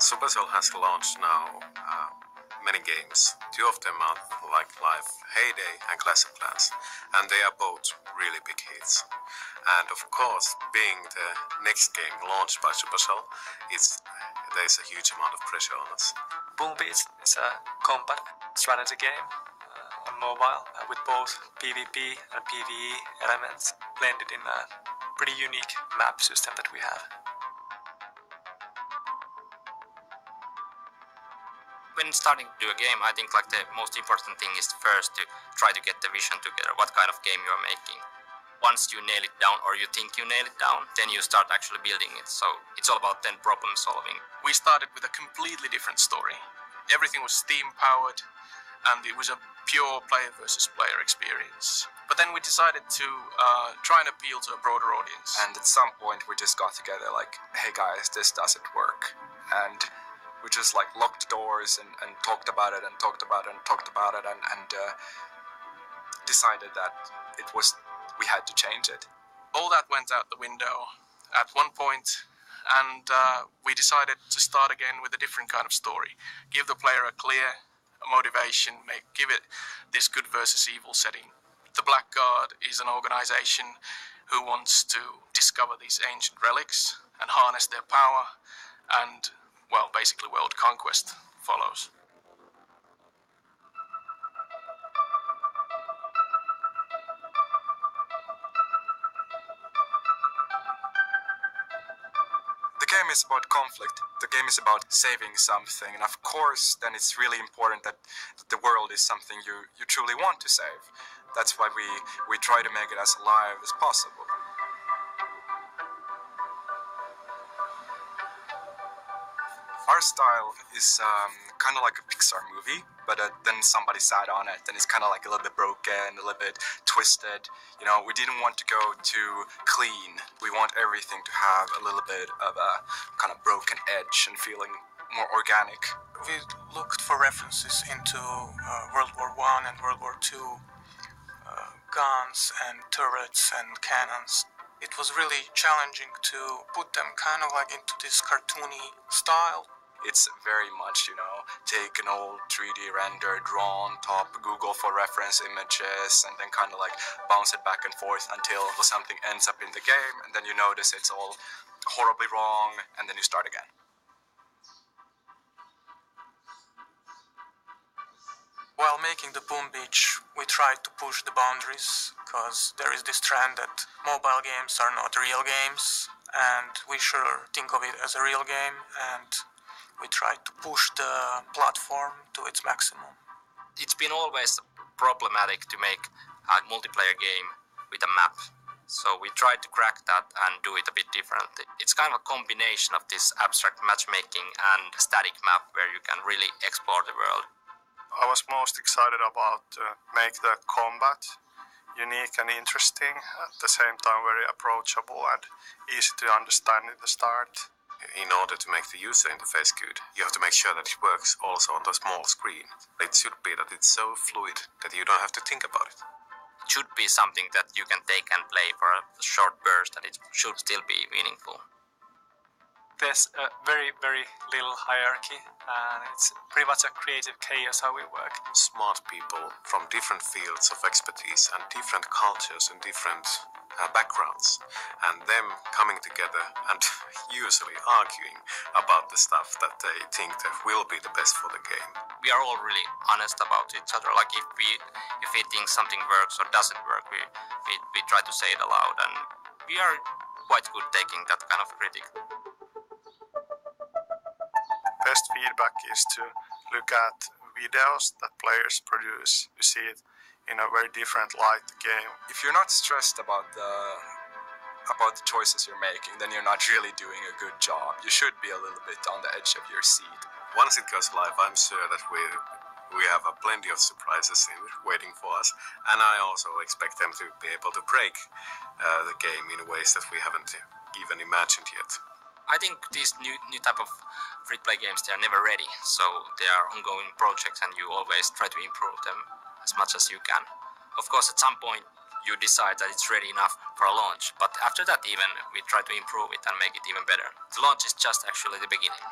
Supercell has launched now many games. Two of them are like Life, Heyday and Classic Clans, and they are both really big hits. And of course, being the next game launched by Supercell, there's a huge amount of pressure on us. Boom Beats is a combat strategy game on mobile with both PvP and PvE elements blended in a pretty unique map system that we have. When starting to do a game, I think like the most important thing is first to try to get the vision together, what kind of game you are making. Once you nail it down, or you think you nail it down, then you start actually building it. So it's all about then problem solving. We started with a completely different story. Everything was Steam powered, and it was a pure player versus player experience. But then we decided to try and appeal to a broader audience. And at some point we just got together like, hey guys, this doesn't work. And we just like locked doors and talked about it and decided that we had to change it. All that went out the window at one point, and we decided to start again with a different kind of story. Give the player a clear motivation, give it this good versus evil setting. The Blackguard is an organization who wants to discover these ancient relics and harness their power, and well, basically world conquest follows. The game is about conflict. The game is about saving something, and of course then it's really important that the world is something you truly want to save. That's why we try to make it as alive as possible. Our style is kind of like a Pixar movie, but then somebody sat on it and it's kind of like a little bit broken, a little bit twisted. You know, we didn't want to go too clean. We want everything to have a little bit of a kind of broken edge and feeling more organic. We looked for references into World War I and World War II, guns and turrets and cannons. It was really challenging to put them kind of like into this cartoony style. It's very much, take an old 3D render, drawn top, Google for reference images, and then kind of like bounce it back and forth until something ends up in the game, and then you notice it's all horribly wrong, and then you start again. While making the Boom Beach, we tried to push the boundaries, because there is this trend that mobile games are not real games, and we sure think of it as a real game, and we tried to push the platform to its maximum. It's been always problematic to make a multiplayer game with a map. So we tried to crack that and do it a bit differently. It's kind of a combination of this abstract matchmaking and static map where you can really explore the world. I was most excited about make the combat unique and interesting, at the same time very approachable and easy to understand in the start. In order to make the user interface good, you have to make sure that it works also on the small screen. It should be that it's so fluid that you don't have to think about it. It should be something that you can take and play for a short burst, and it should still be meaningful. There's a very, very little hierarchy, and it's pretty much a creative chaos how we work. Smart people from different fields of expertise and different cultures and different backgrounds, and them coming together and usually arguing about the stuff that they think that will be the best for the game. We are all really honest about each other. Like if we think something works or doesn't work, we try to say it aloud, and we are quite good taking that kind of critique. Best feedback is to look at videos that players produce. You see it in a very different light, the game. If you're not stressed about the choices you're making, then you're not really doing a good job. You should be a little bit on the edge of your seat. Once it goes live, I'm sure that we have plenty of surprises waiting for us, and I also expect them to be able to break the game in ways that we haven't even imagined yet. I think these new type of free-to-play games, they are never ready, so they are ongoing projects, and you always try to improve them as much as you can. Of course, at some point you decide that it's ready enough for a launch, but after that even we try to improve it and make it even better. The launch is just actually the beginning.